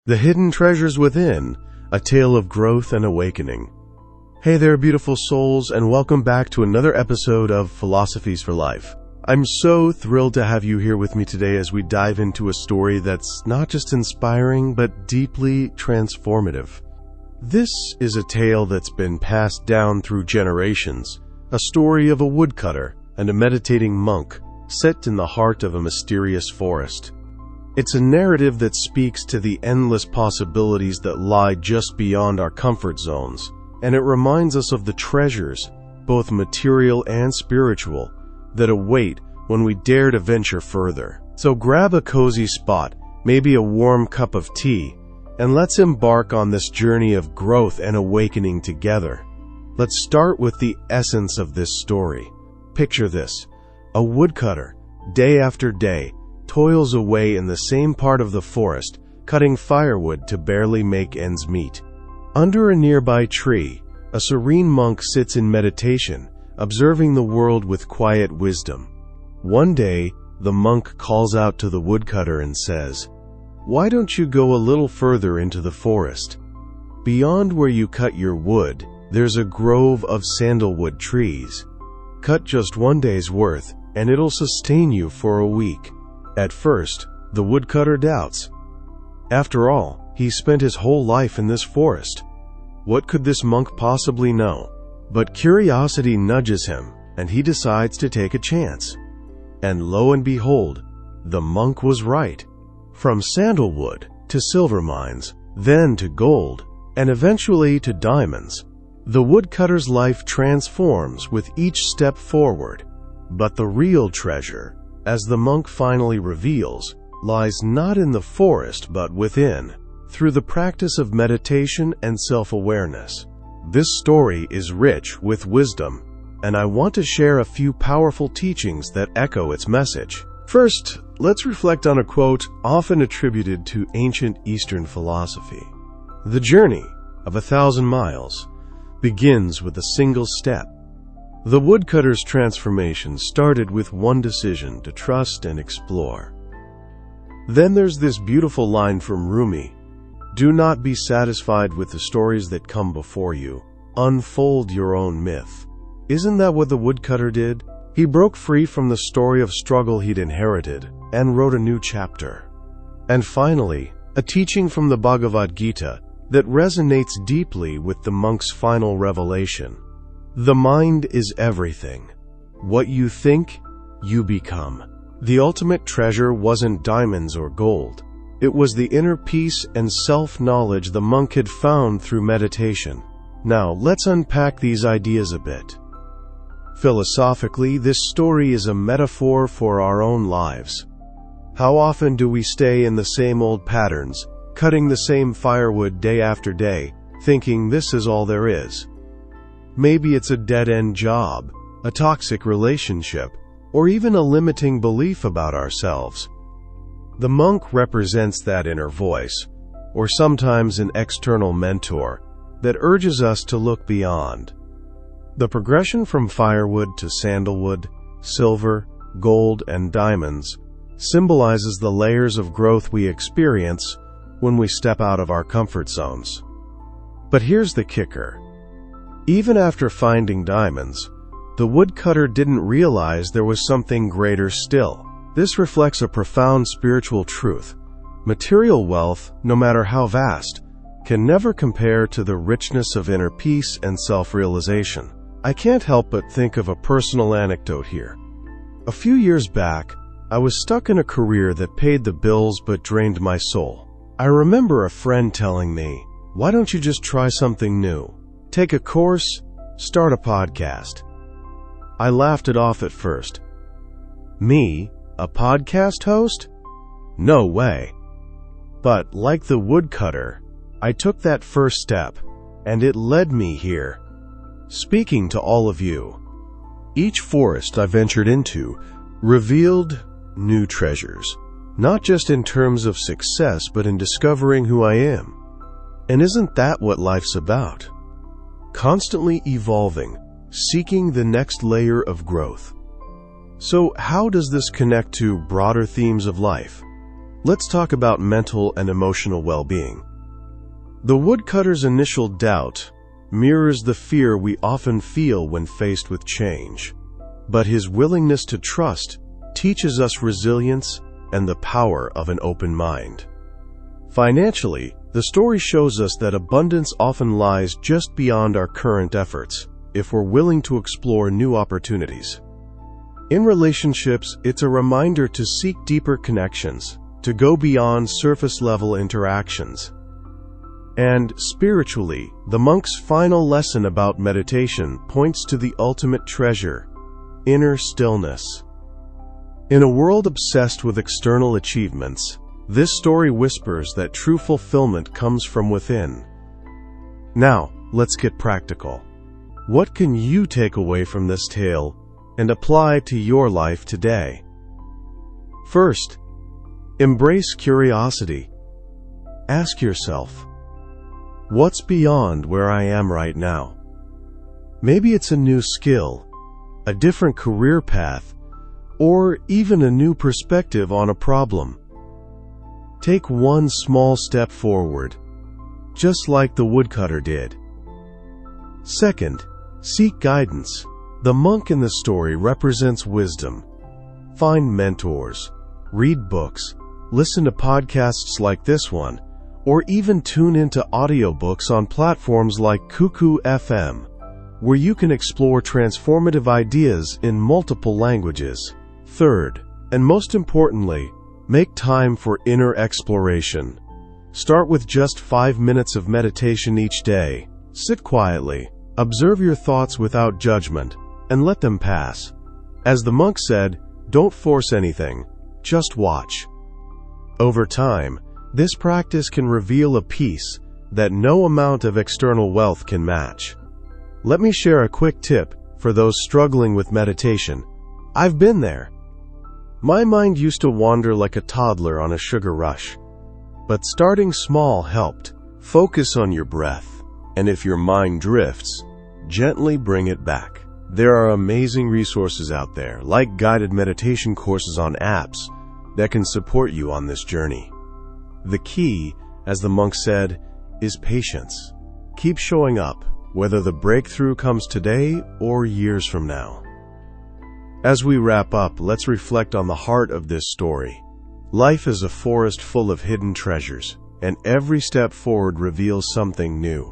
The Hidden Treasures Within, a tale of growth and awakening. Hey there, beautiful souls, and welcome back to another episode of Philosophies for Life. I'm so thrilled to have you here with me today as we dive into a story that's not just inspiring, but deeply transformative. This is a tale that's been passed down through generations, a story of a woodcutter and a meditating monk set in the heart of a mysterious forest. It's a narrative that speaks to the endless possibilities that lie just beyond our comfort zones, and it reminds us of the treasures, both material and spiritual, that await when we dare to venture further. So grab a cozy spot, maybe a warm cup of tea, and let's embark on this journey of growth and awakening together. Let's start with the essence of this story. Picture this: a woodcutter, day after day, toils away in the same part of the forest, cutting firewood to barely make ends meet. Under a nearby tree, a serene monk sits in meditation, observing the world with quiet wisdom. One day, the monk calls out to the woodcutter and says, "Why don't you go a little further into the forest? Beyond where you cut your wood, there's a grove of sandalwood trees. Cut just one day's worth, and it'll sustain you for a week." At first, the woodcutter doubts. After all, he spent his whole life in this forest. What could this monk possibly know? But curiosity nudges him, and he decides to take a chance. And lo and behold, the monk was right. From sandalwood to silver mines, then to gold, and eventually to diamonds, the woodcutter's life transforms with each step forward. But the real treasure, as the monk finally reveals, lies not in the forest but within, through the practice of meditation and self-awareness. This story is rich with wisdom, and I want to share a few powerful teachings that echo its message. First, let's reflect on a quote often attributed to ancient Eastern philosophy. "The journey of 1,000 miles begins with a single step." The woodcutter's transformation started with one decision to trust and explore. Then there's this beautiful line from Rumi: "Do not be satisfied with the stories that come before you. Unfold your own myth." Isn't that what the woodcutter did? He broke free from the story of struggle he'd inherited and wrote a new chapter. And finally, a teaching from the Bhagavad Gita that resonates deeply with the monk's final revelation. The mind is everything. What you think, you become. The ultimate treasure wasn't diamonds or gold. It was the inner peace and self-knowledge the monk had found through meditation. Now, let's unpack these ideas a bit. Philosophically, this story is a metaphor for our own lives. How often do we stay in the same old patterns, cutting the same firewood day after day, thinking this is all there is? Maybe it's a dead-end job, a toxic relationship, or even a limiting belief about ourselves. The monk represents that inner voice, or sometimes an external mentor, that urges us to look beyond. The progression from firewood to sandalwood, silver, gold, and diamonds symbolizes the layers of growth we experience when we step out of our comfort zones. But here's the kicker. Even after finding diamonds, the woodcutter didn't realize there was something greater still. This reflects a profound spiritual truth. Material wealth, no matter how vast, can never compare to the richness of inner peace and self-realization. I can't help but think of a personal anecdote here. A few years back, I was stuck in a career that paid the bills but drained my soul. I remember a friend telling me, "Why don't you just try something new? Take a course, start a podcast." I laughed it off at first. Me, a podcast host? No way. But like the woodcutter, I took that first step, and it led me here. Speaking to all of you, each forest I ventured into revealed new treasures, not just in terms of success, but in discovering who I am. And isn't that what life's about? Constantly evolving, seeking the next layer of growth. So how does this connect to broader themes of life? Let's talk about mental and emotional well-being. The woodcutter's initial doubt mirrors the fear we often feel when faced with change, but his willingness to trust teaches us resilience and the power of an open mind. Financially, the story shows us that abundance often lies just beyond our current efforts, if we're willing to explore new opportunities. In relationships, it's a reminder to seek deeper connections, to go beyond surface-level interactions. And spiritually, the monk's final lesson about meditation points to the ultimate treasure: inner stillness. In a world obsessed with external achievements, this story whispers that true fulfillment comes from within. Now, let's get practical. What can you take away from this tale and apply to your life today? First, embrace curiosity. Ask yourself, what's beyond where I am right now? Maybe it's a new skill, a different career path, or even a new perspective on a problem. Take one small step forward, just like the woodcutter did. Second, seek guidance. The monk in the story represents wisdom. Find mentors, read books, listen to podcasts like this one, or even tune into audiobooks on platforms like Cuckoo FM, where you can explore transformative ideas in multiple languages. Third, and most importantly, make time for inner exploration. Start with just 5 minutes of meditation each day. Sit quietly, observe your thoughts without judgment, and let them pass. As the monk said, don't force anything, just watch. Over time, this practice can reveal a peace that no amount of external wealth can match. Let me share a quick tip for those struggling with meditation. I've been there. My mind used to wander like a toddler on a sugar rush. But starting small helped. Focus on your breath, and if your mind drifts, gently bring it back. There are amazing resources out there, like guided meditation courses on apps, that can support you on this journey. The key, as the monk said, is patience. Keep showing up, whether the breakthrough comes today or years from now. As we wrap up, let's reflect on the heart of this story. Life is a forest full of hidden treasures, and every step forward reveals something new.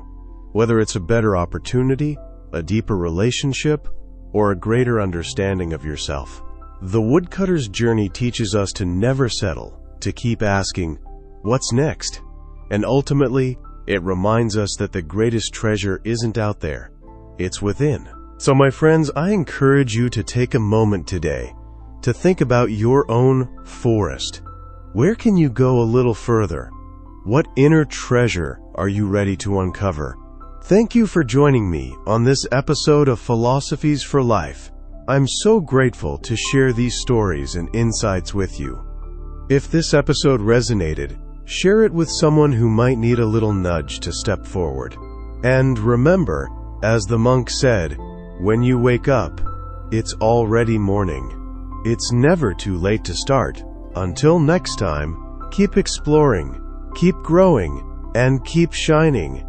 Whether it's a better opportunity, a deeper relationship, or a greater understanding of yourself. The woodcutter's journey teaches us to never settle, to keep asking, what's next? And ultimately, it reminds us that the greatest treasure isn't out there, it's within. So my friends, I encourage you to take a moment today to think about your own forest. Where can you go a little further? What inner treasure are you ready to uncover? Thank you for joining me on this episode of Philosophies for Life. I'm so grateful to share these stories and insights with you. If this episode resonated, share it with someone who might need a little nudge to step forward. And remember, as the monk said, when you wake up, it's already morning. It's never too late to start. Until next time, keep exploring, keep growing, and keep shining.